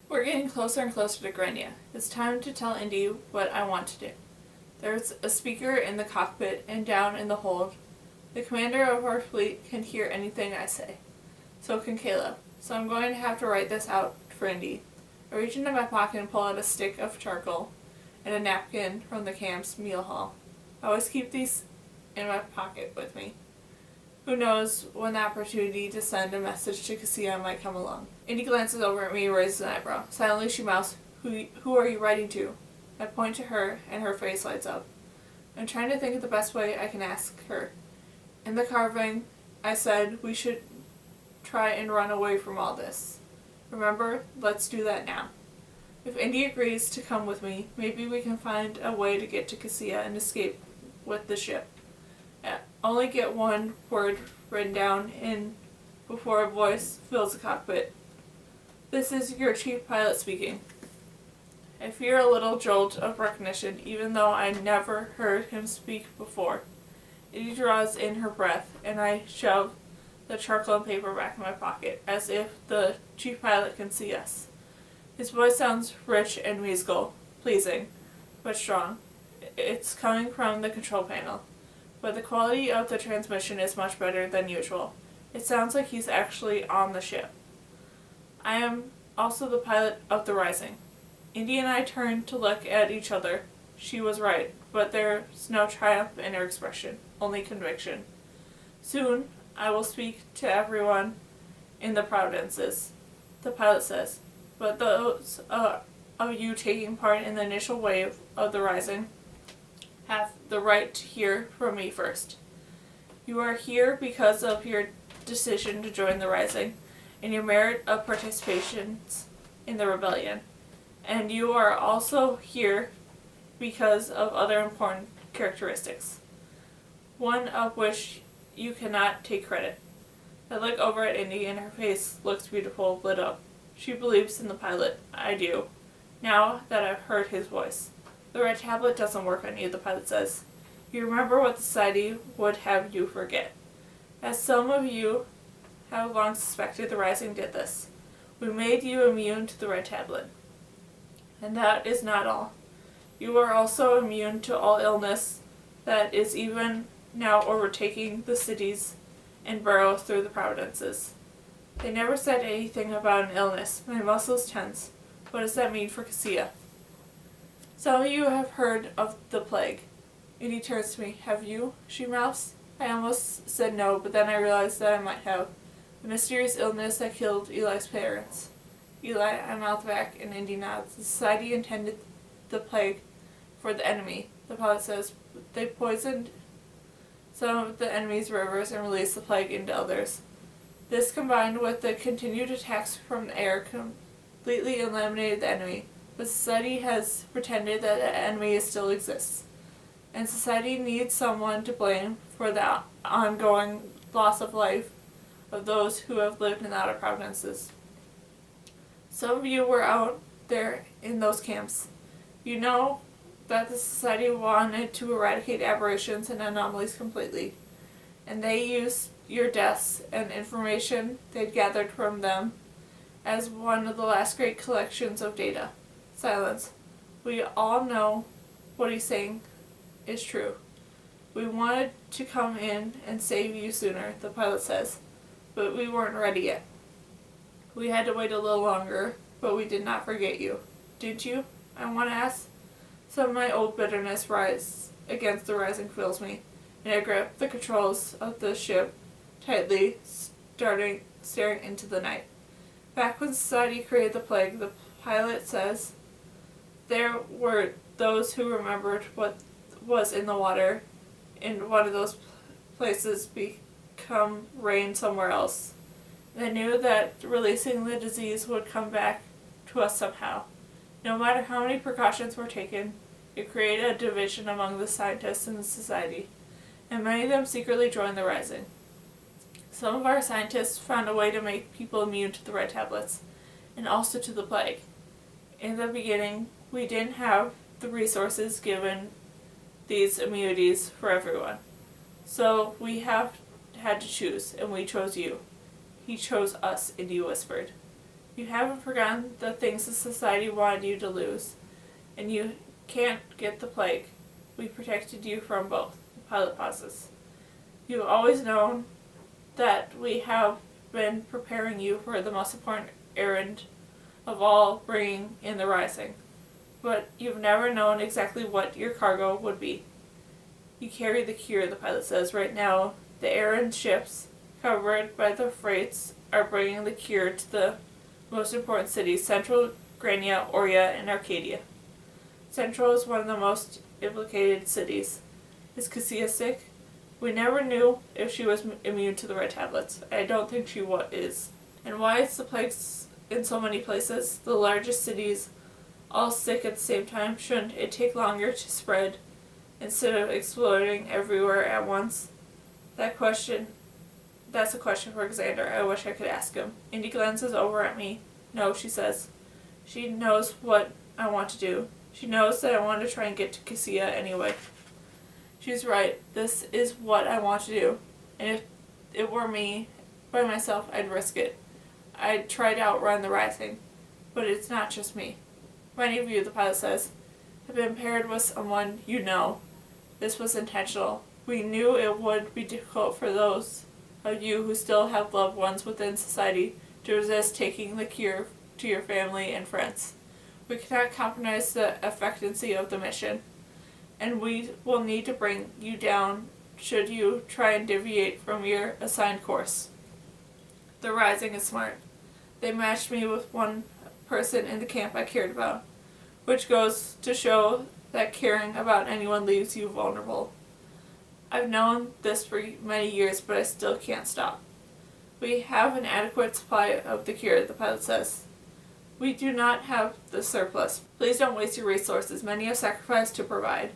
We're getting closer and closer to Grenia. It's time to tell Indy what I want to do. There's a speaker in the cockpit and down in the hold. The commander of our fleet can hear anything I say. So can Caleb. So I'm going to have to write this out for Indy. I reach into my pocket and pull out a stick of charcoal and a napkin from the camp's meal hall. I always keep these in my pocket with me. Who knows when the opportunity to send a message to Cassia might come along. Indy glances over at me and raises an eyebrow. Silently she mouths, Who are you writing to? I point to her and her face lights up. I'm trying to think of the best way I can ask her. In the carving, I said we should try and run away from all this. Remember, let's do that now. If Indy agrees to come with me, maybe we can find a way to get to Cassia and escape with the ship. Only get one word written down in before a voice fills the cockpit. This is your chief pilot speaking. I fear a little jolt of recognition, even though I never heard him speak before. Indy draws in her breath, and I shove the charcoal and paper back in my pocket, as if the chief pilot can see us. His voice sounds rich and musical, pleasing, but strong. It's coming from the control panel, but the quality of the transmission is much better than usual. It sounds like he's actually on the ship. I am also the pilot of the Rising. Indy and I turned to look at each other. She was right, but there's no triumph in her expression, only conviction. Soon, I will speak to everyone in the Providences, the pilot says, but those of you taking part in the initial wave of the Rising have the right to hear from me first. You are here because of your decision to join the Rising and your merit of participation in the rebellion. And you are also here because of other important characteristics, one of which you cannot take credit. I look over at Indy and her face looks beautiful, lit up. She believes in the pilot. I do, now that I've heard his voice. The red tablet doesn't work on you, the pilot says. You remember what society would have you forget. As some of you have long suspected, the Rising did this. We made you immune to the red tablet. And that is not all. You are also immune to all illness that is even now overtaking the cities and boroughs through the Providences. They never said anything about an illness. My muscles tense. What does that mean for Cassia? Some of you have heard of the plague. Indy turns to me. Have you? She mouths. I almost said no, but then I realized that I might have. The mysterious illness that killed Eli's parents. Eli, I mouth back, and Indy nods. The society intended the plague for the enemy, the pilot says. They poisoned some of the enemy's rivers and released the plague into others. This, combined with the continued attacks from the air, completely eliminated the enemy. But society has pretended that the enemy still exists. And society needs someone to blame for the ongoing loss of life of those who have lived in the outer provinces. Some of you were out there in those camps. You know that the society wanted to eradicate aberrations and anomalies completely. And they used your deaths and information they'd gathered from them as one of the last great collections of data. Silence. We all know what he's saying is true. We wanted to come in and save you sooner, the pilot says, but we weren't ready yet. We had to wait a little longer, but we did not forget you. Did you? I want to ask. Some of my old bitterness rise against the Rising fills me, and I grip the controls of the ship tightly, staring into the night. Back when society created the plague, the pilot says, there were those who remembered what was in the water in one of those places become rain somewhere else. They knew that releasing the disease would come back to us somehow. No matter how many precautions were taken, it created a division among the scientists in the society, and many of them secretly joined the Rising. Some of our scientists found a way to make people immune to the red tablets, and also to the plague. In the beginning, we didn't have the resources given these immunities for everyone. So we have had to choose, and we chose you. He chose us, Indy whispered. You haven't forgotten the things the society wanted you to lose, and you can't get the plague. We protected you from both. The pilot pauses. You've always known that we have been preparing you for the most important errand of all, bringing in the rising. But you've never known exactly what your cargo would be. You carry the cure, the pilot says. Right now, the errand ships, covered by the freights, are bringing the cure to the most important cities, Central, Grania, Oria, and Arcadia. Central is one of the most implicated cities. Is Cassia sick? We never knew if she was immune to the red tablets. I don't think she is. And why is the plague in so many places? The largest cities all sick at the same time? Shouldn't it take longer to spread instead of exploding everywhere at once? That's a question for Xander. I wish I could ask him. Indy glances over at me. No, she says. She knows what I want to do. She knows that I want to try and get to Cassia anyway. She's right. This is what I want to do. And if it were me, by myself, I'd risk it. I'd try to outrun the rising. But it's not just me. Many of you, the pilot says, have been paired with someone you know. This was intentional. We knew it would be difficult for those of you who still have loved ones within society to resist taking the cure to your family and friends. We cannot compromise the effectiveness of the mission, and we will need to bring you down should you try and deviate from your assigned course. The rising is smart. They matched me with one person in the camp I cared about, which goes to show that caring about anyone leaves you vulnerable. I've known this for many years, but I still can't stop. We have an adequate supply of the cure, the pilot says. We do not have the surplus. Please don't waste your resources. Many have sacrificed to provide.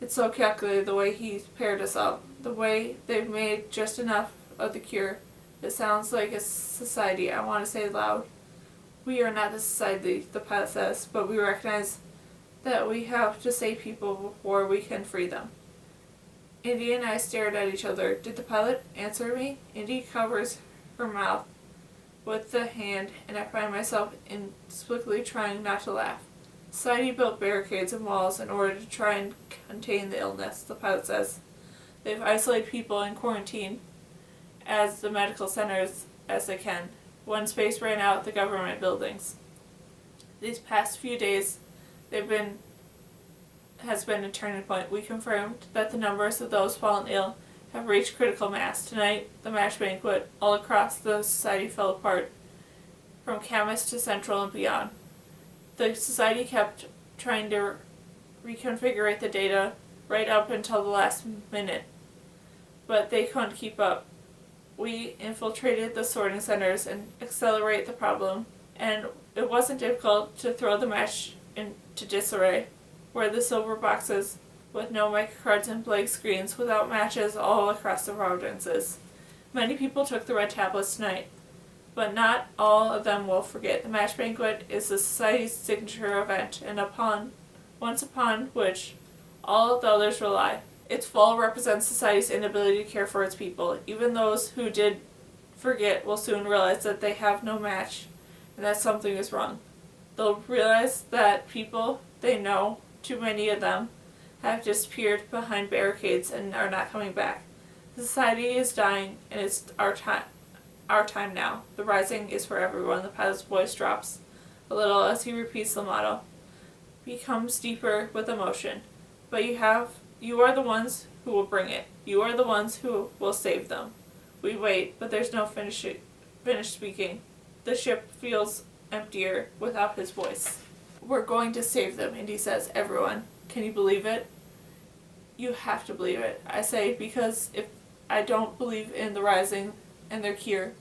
It's so calculated the way he paired us up, the way they've made just enough of the cure. It sounds like a society. I want to say loud. We are not the society, the pilot says, but we recognize that we have to save people before we can free them. Indy and I stared at each other. Did the pilot answer me? Indy covers her mouth with the hand, and I find myself inexplicably trying not to laugh. Society built barricades and walls in order to try and contain the illness, the pilot says. They've isolated people in quarantine as the medical centers as they can. When space ran out, the government buildings. These past few days, has been a turning point. We confirmed that the numbers of those fallen ill have reached critical mass. Tonight, the match banquet all across the society fell apart, from Camus to Central and beyond. The society kept trying to reconfigure the data right up until the last minute, but they couldn't keep up. We infiltrated the sorting centers and accelerate the problem, and it wasn't difficult to throw the match into disarray, where the silver boxes with no microcards and blank screens without matches all across the provinces. Many people took the red tablets tonight, but not all of them will forget. The match banquet is the society's signature event, and once upon which all the others rely. Its fall represents society's inability to care for its people. Even those who did forget will soon realize that they have no match, and that something is wrong. They'll realize that people they know, too many of them, have disappeared behind barricades and are not coming back. Society is dying, and it's our time now. The rising is for everyone. The pilot's voice drops a little as he repeats the motto. Becomes deeper with emotion. But you are the ones who will bring it. You are the ones who will save them. We wait, but there's no finished speaking. The ship feels emptier without his voice. We're going to save them, Indy says. Everyone. Can you believe it? You have to believe it, I say, because if I don't believe in the rising and their cure,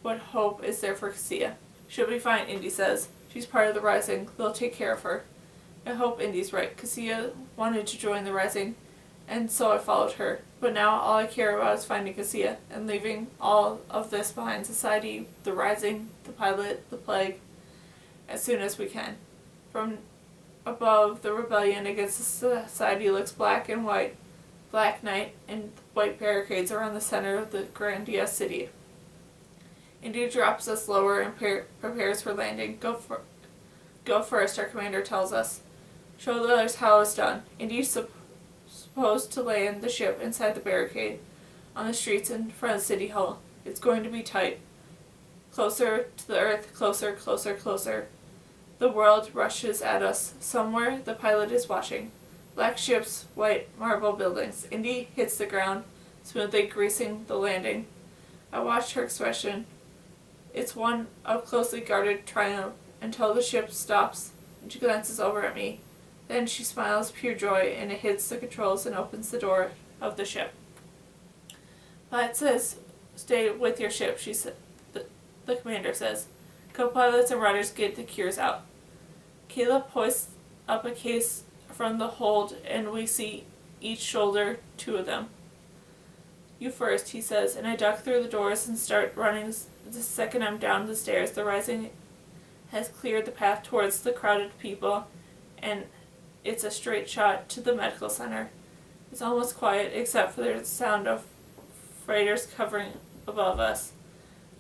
what hope is there for Cassia? She'll be fine, Indy says. She's part of the rising. They'll take care of her. I hope Indy's right. Cassia wanted to join the rising, and so I followed her. But now all I care about is finding Cassia and leaving all of this behind. Society, the rising, the pilot, the plague, as soon as we can. From above, the rebellion against the society looks black and white. Black night and white barricades around the center of the grandiose city. Indy drops us lower and prepares for landing. Go first, our commander tells us. Show the others how it's done. Indy's supposed to land the ship inside the barricade on the streets in front of City Hall. It's going to be tight. Closer to the earth, closer, closer, closer. The world rushes at us. Somewhere the pilot is watching. Black ships, white marble buildings. Indy hits the ground, smoothly greasing the landing. I watched her expression. It's one of closely guarded triumph until the ship stops and she glances over at me. Then she smiles pure joy and it hits the controls and opens the door of the ship. Pilot says, stay with your ship, she said. The commander says. Co-pilots and rudders get the cures out. Caleb hoists up a case from the hold and we see each shoulder 2 of them. You first, he says, and I duck through the doors and start running the second I'm down the stairs. The rising has cleared the path towards the crowded people and it's a straight shot to the medical center. It's almost quiet except for the sound of freighters covering above us.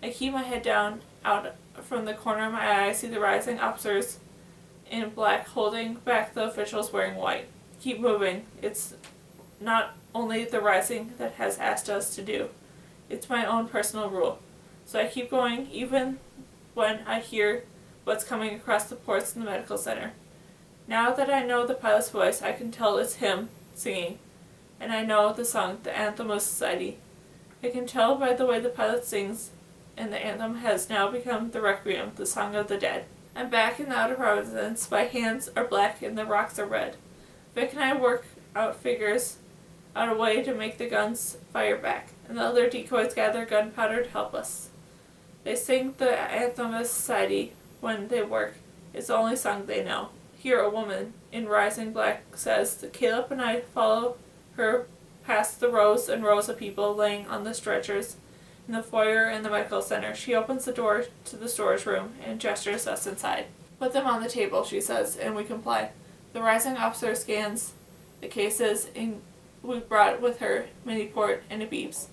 I keep my head down. Out from the corner of my eye I see the rising officers in black holding back the officials wearing white. Keep moving. It's not only the rising that has asked us to do. It's my own personal rule. So I keep going even when I hear what's coming across the ports in the medical center. Now that I know the pilot's voice, I can tell it's him singing. And I know the song, the anthem of society. I can tell by the way the pilot sings, and the anthem has now become the requiem, the song of the dead. I'm back in the outer province. My hands are black and the rocks are red. Vic and I work out a way to make the guns fire back, and the other decoys gather gunpowder to help us. They sing the anthem of society when they work. It's the only song they know. Here a woman in rising black says that Caleb and I follow her past the rows and rows of people laying on the stretchers in the foyer in the medical center. She opens the door to the storage room and gestures us inside. Put them on the table, she says, and we comply. The rising officer scans the cases we brought with her, mini port, and it beeps.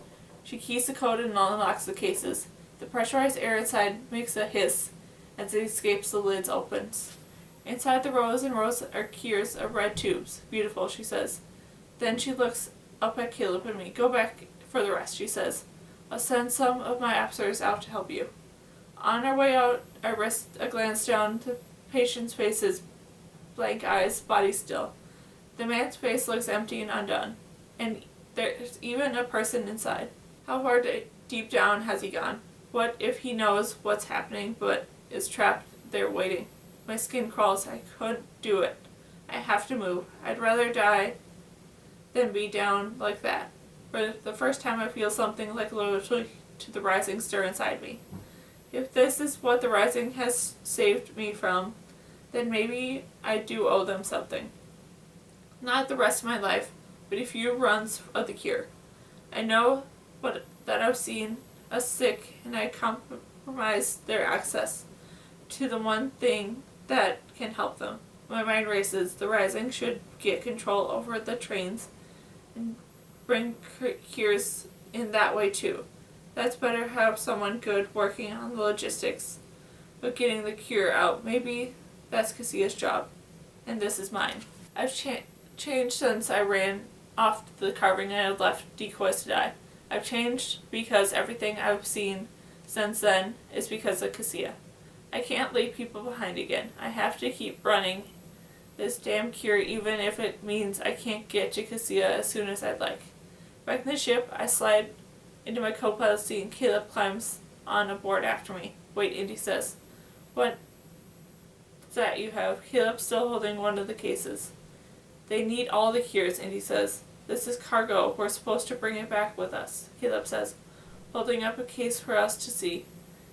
She keys the code and unlocks the cases. The pressurized air inside makes a hiss as it escapes the lids opens. Inside the rows and rows are cures of red tubes. Beautiful, she says. Then she looks up at Caleb and me. Go back for the rest, she says. I'll send some of my officers out to help you. On our way out, I risked a glance down to patients' faces, blank eyes, body still. The man's face looks empty and undone, and there's even a person inside. How far deep down has he gone? What if he knows what's happening but is trapped there waiting? My skin crawls. I couldn't do it. I have to move. I'd rather die than be down like that. For the first time I feel something like loyalty to the rising stir inside me. If this is what the rising has saved me from, then maybe I do owe them something. Not the rest of my life, but a few runs of the cure. I know that I've seen us sick and I compromise their access to the one thing that can help them. My mind races. The rising should get control over the trains and bring cures in that way too. That's better have someone good working on the logistics. But getting the cure out, maybe that's Cassia's job. And this is mine. I've changed since I ran off the carving and I left decoys to die. I've changed because everything I've seen since then is because of Cassia. I can't leave people behind again. I have to keep running this damn cure even if it means I can't get to Cassia as soon as I'd like. Back in the ship, I slide into my co-pilot seat and Caleb climbs on aboard after me. Wait, Indy says. What's that you have? Caleb's still holding one of the cases. They need all the cures, Indy says. This is cargo. We're supposed to bring it back with us, Caleb says, holding up a case for us to see,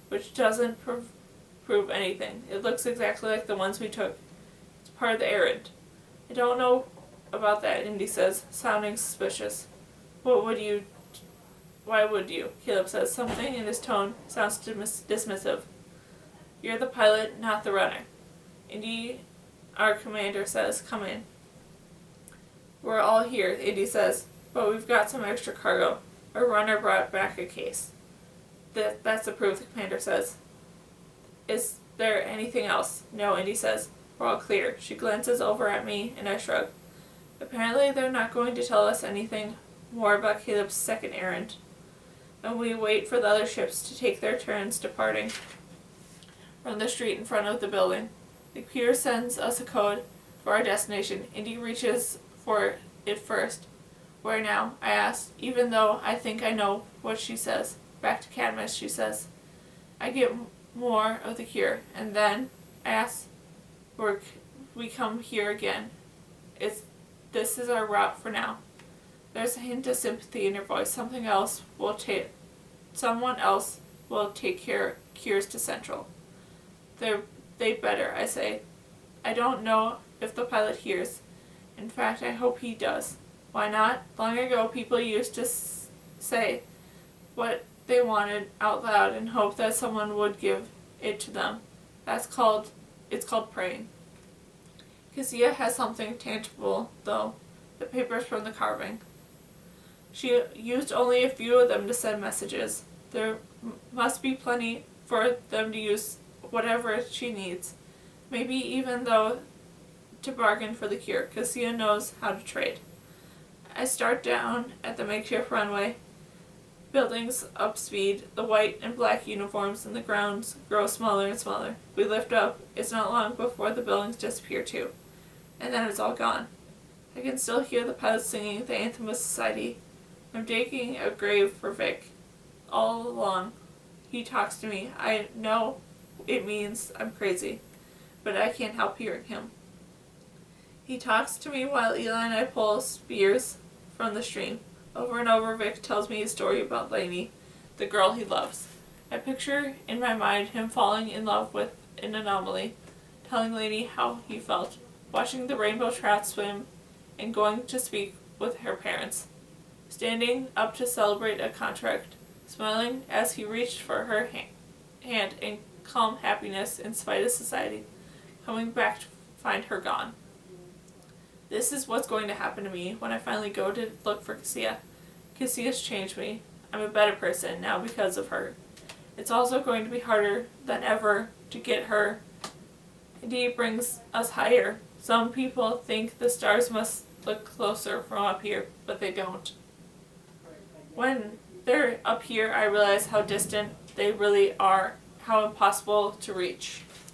which doesn't prove anything. It looks exactly like the ones we took. It's part of the errand. I don't know about that, Indy says, sounding suspicious. Why would you? Caleb says. Something in his tone sounds dismissive. You're the pilot, not the runner. Indy, our commander, says, come in. We're all here, Indy says, but we've got some extra cargo. Our runner brought back a case. That's the proof, the commander says. Is there anything else? No, Indy says. We're all clear. She glances over at me, and I shrug. Apparently they're not going to tell us anything more about Caleb's second errand, and we wait for the other ships to take their turns departing from the street in front of the building. The computer sends us a code for our destination. Indy reaches for it first. Where now? I ask, even though I think I know what she says. Back to Cadmus, she says. I get more of the cure, and then I ask, we come here again. This is our route for now. There's a hint of sympathy in your voice. Someone else will take cures to Central. They better, I say. I don't know if the pilot hears. In fact, I hope he does. Why not? Long ago, people used to say what they wanted out loud and hope that someone would give it to them. It's called praying. Cassia has something tangible, though. The papers from the carving. She used only a few of them to send messages. There must be plenty for them to use whatever she needs. Maybe even though to bargain for the cure. Cassia knows how to trade. I start down at the makeshift runway. Buildings up speed, the white and black uniforms in the grounds grow smaller and smaller. We lift up. It's not long before the buildings disappear too. And then it's all gone. I can still hear the pilots singing the anthem of society. I'm digging a grave for Vic. All along, he talks to me. I know it means I'm crazy, but I can't help hearing him. He talks to me while Eli and I pull spears from the stream. Over and over, Vic tells me a story about Lainey, the girl he loves. I picture in my mind him falling in love with an anomaly, telling Lainey how he felt, watching the rainbow trout swim, and going to speak with her parents. Standing up to celebrate a contract, smiling as he reached for her hand in calm happiness in spite of society, coming back to find her gone. This is what's going to happen to me when I finally go to look for Cassia. Cassia's changed me. I'm a better person now because of her. It's also going to be harder than ever to get her. Indeed, brings us higher. Some people think the stars must look closer from up here, but they don't. When they're up here, I realize how distant they really are, how impossible to reach.